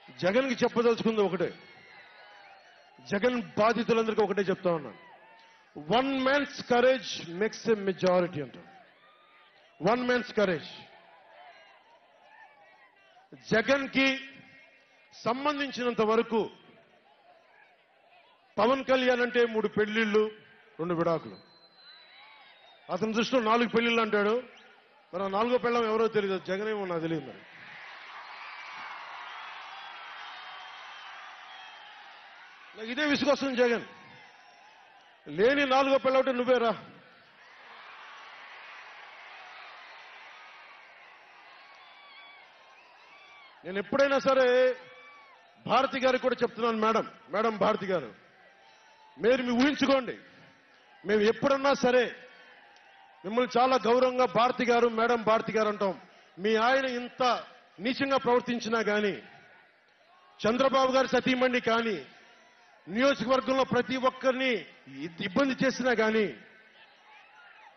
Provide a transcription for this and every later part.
జగన్కి చెప్పదలుచుకుంది ఒకటే, జగన్ బాధితులందరికీ ఒకటే చెప్తా ఉన్నాను. One man's courage makes a majority అంటారు. One man's courage. జగన్కి సంబంధించినంత వరకు పవన్ కళ్యాణ్ అంటే 3 పెళ్లిళ్ళు 2 విడాకులు. అతని దృష్టిలో 4 పెళ్లిళ్ళు అంటాడు. మరి ఆ 4వ పెళ్ళం ఎవరో తెలియదు, జగన్ ఏమో నాకు తెలియదు. మరి నాకు ఇదే విసుగొస్తుంది. జగన్ లేని 4వ పెళ్ళవుటే నువ్వేరా. నేను ఎప్పుడైనా సరే భారతి గారికి కూడా చెప్తున్నాను, మేడం భారతి గారు, మీరు ఊహించుకోండి, మేము ఎప్పుడన్నా సరే మిమ్మల్ని చాలా గౌరవంగా భారతి గారు, మేడం భారతి గారు అంటాం. మీ ఆయన ఇంత నీచంగా ప్రవర్తించినా కానీ, చంద్రబాబు గారి సతీమణి కానీ, నియోజకవర్గంలో ప్రతి ఒక్కరిని ఇబ్బంది చేసినా కానీ,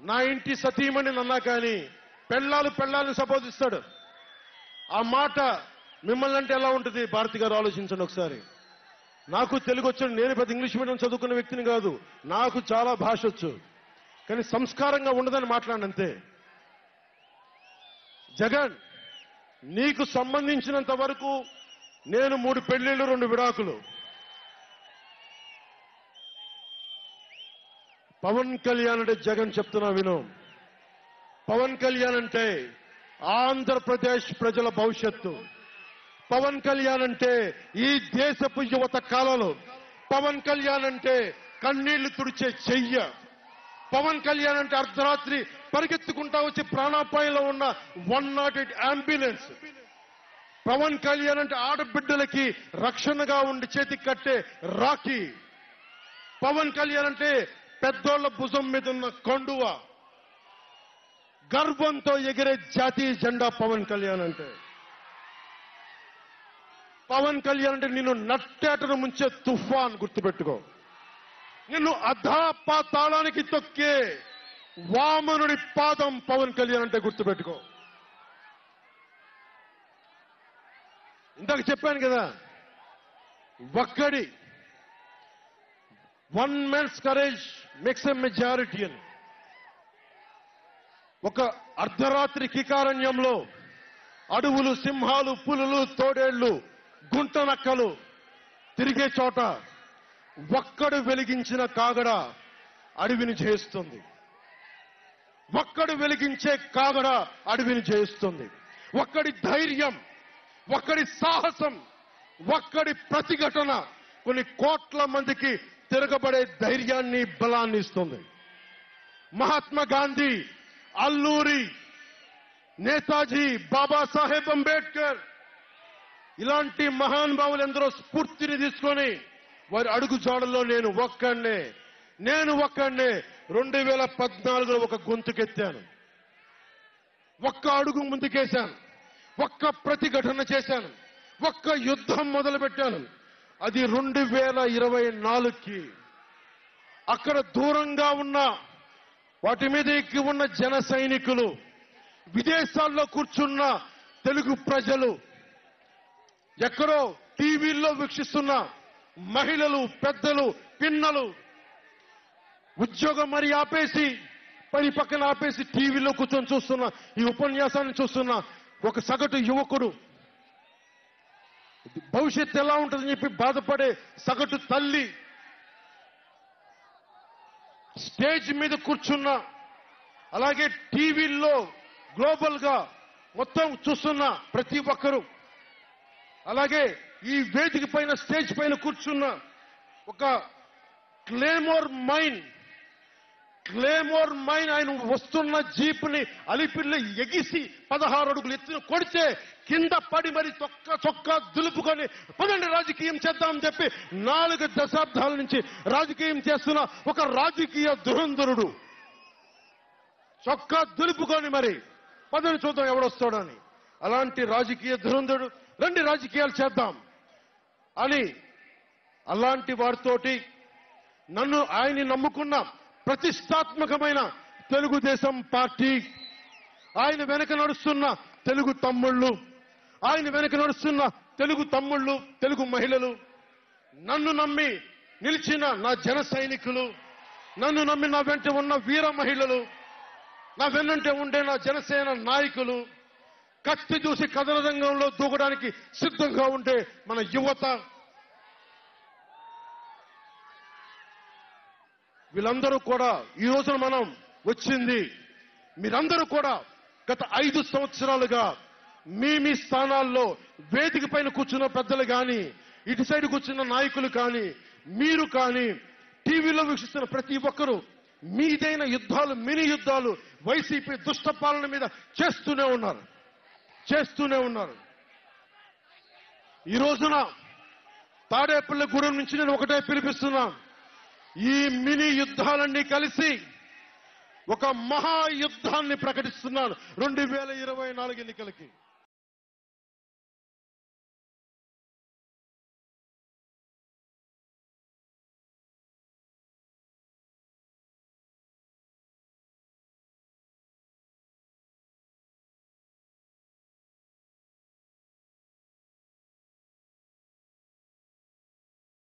నా ఇంటి సతీమణి అన్నా కానీ పెళ్ళాలను సంబోధిస్తాడు. ఆ మాట మిమ్మల్ని అంటే ఎలా ఉంటుంది భారతి గారు? ఆలోచించండి ఒకసారి. నాకు తెలుగు వచ్చు, నేను పెద్ద ఇంగ్లీష్ మీడియం చదువుకున్న వ్యక్తిని కాదు, నాకు చాలా భాష వచ్చు, కానీ సంస్కారంగా ఉండదని మాట్లాడినంతే. జగన్, నీకు సంబంధించినంత వరకు నేను 3 పెళ్లిళ్ళు 2 విడాకులు. పవన్ కళ్యాణ్ అంటే జగన్ చెప్తున్నా విను. పవన్ కళ్యాణ్ అంటే ఆంధ్రప్రదేశ్ ప్రజల భవిష్యత్తు. పవన్ కళ్యాణ్ అంటే ఈ దేశపు యువత కాలంలో. పవన్ కళ్యాణ్ అంటే కన్నీళ్లు తుడిచే చెయ్య. పవన్ కళ్యాణ్ అంటే అర్ధరాత్రి పరిగెత్తుకుంటా వచ్చి ప్రాణాపాయంలో ఉన్న 108 అంబులెన్స్. పవన్ కళ్యాణ్ అంటే ఆడబిడ్డలకి రక్షణగా ఉండి చేతికి కట్టే రాఖీ. పవన్ కళ్యాణ్ అంటే పెద్దోళ్ల భుజం మీద ఉన్న కండువ, గర్వంతో ఎగిరే జాతీయ జెండా. పవన్ కళ్యాణ్ అంటే పవన్ కళ్యాణ్ అంటే నిన్ను నట్టేటను ముంచే తుఫాన్. గుర్తుపెట్టుకో, నిన్ను అధాపాతాళానికి తొక్కే వామనుడి పాదం పవన్ కళ్యాణ్ అంటే. గుర్తుపెట్టుకో. ఇందాక చెప్పాను కదా, ఒక్కడి one man's courage makes a majority అని. ఒక అర్ధరాత్రి కికారణ్యంలో అడవులు, సింహాలు, పులులు, తోడేళ్లు, గుంటనక్కలు తిరిగే చోట ఒక్కడు వెలిగించిన కాగడ అడవిని జయిస్తుంది. ఒక్కడు వెలిగించే కాగడ అడవిని జయిస్తుంది. ఒక్కడి ధైర్యం, ఒక్కడి సాహసం, ఒక్కడి ప్రతిఘటన కొన్ని కోట్ల మందికి తిరగబడే ధైర్యాన్ని, బలాన్ని ఇస్తుంది. మహాత్మా గాంధీ, అల్లూరి, నేతాజీ, బాబాసాహెబ్ అంబేద్కర్ ఇలాంటి మహానుభావులు ఎందరో స్ఫూర్తిని తీసుకొని వారి అడుగు జాడల్లో నేను ఒక్కడినే 2014లో ఒక గొంతుకెత్తాను, ఒక్క అడుగు ముందుకేశాను, ఒక్క ప్రతిఘటన చేశాను, ఒక్క యుద్ధం మొదలుపెట్టాను. అది 2024కి. అక్కడ దూరంగా ఉన్న వాటి మీద ఎక్కి ఉన్న జన సైనికులు, విదేశాల్లో కూర్చున్న తెలుగు ప్రజలు, ఎక్కడో టీవీల్లో వీక్షిస్తున్న మహిళలు, పెద్దలు, పిన్నలు, ఉద్యోగం మరి ఆపేసి పని పక్కన ఆపేసి టీవీలో కూర్చొని చూస్తున్న ఈ ఉపన్యాసాన్ని చూస్తున్న ఒక సగటు యువకుడు, భవిష్యత్తు ఎలా ఉంటుందని చెప్పి బాధపడే సగటు తల్లి, స్టేజ్ మీద కూర్చున్న, అలాగే టీవీల్లో గ్లోబల్ గా మొత్తం చూస్తున్న ప్రతి ఒక్కరూ, అలాగే ఈ వేదిక పైన స్టేజ్ పైన కూర్చున్న ఒక క్లేమోర్ మైన్ ఆయన వస్తున్న జీపుని అలిపిల్లి ఎగిసి 16 అడుగులు ఎత్తున కొడితే కింద పడి మరి చొక్కా దులుపుకొని పదండి రాజకీయం చేద్దామని చెప్పి 4 దశాబ్దాల నుంచి రాజకీయం చేస్తున్న ఒక రాజకీయ దురంధరుడు చొక్కా దులుపుకొని మరి పదని చూద్దాం ఎవడొస్తాడని. అలాంటి రాజకీయ దురంధరుడు రండి రాజకీయాలు చేద్దాం అని అలాంటి వారితోటి నన్ను ఆయన్ని నమ్ముకున్న ప్రతిష్టాత్మకమైన తెలుగుదేశం పార్టీ, ఆయన వెనక నడుస్తున్న తెలుగు తమ్ముళ్ళు, ఆయన వెనక నడుస్తున్న తెలుగు తమ్ముళ్ళు, తెలుగు మహిళలు, నన్ను నమ్మి నిలిచిన నా జన సైనికులు, నన్ను నమ్మి నా వెంట ఉన్న వీర మహిళలు, నా వెన్నంటే ఉండే నా జనసేన నాయకులు, కత్తి చూసి కథన రంగంలో దూకడానికి సిద్ధంగా ఉండే మన యువత, వీళ్ళందరూ కూడా ఈ రోజున మనం వచ్చింది, మీరందరూ కూడా గత 5 సంవత్సరాలుగా మీ స్థానాల్లో వేదిక పైన కూర్చున్న పెద్దలు కానీ, ఇటు సైడ్ కూర్చున్న నాయకులు కానీ, మీరు కానీ, టీవీలో వీక్షిస్తున్న ప్రతి ఒక్కరూ మీదైన యుద్ధాలు, మినీ యుద్ధాలు వైసీపీ దుష్ట పాలన మీద చేస్తూనే ఉన్నారు. ఈ రోజున తాడేపల్లిగూడెం నుంచి నేను ఒకటే పిలిపిస్తున్నా, ఈ మినీ యుద్ధాలన్నీ కలిసి ఒక మహాయుద్ధాన్ని ప్రకటిస్తున్నాను 2024 ఎన్నికలకి.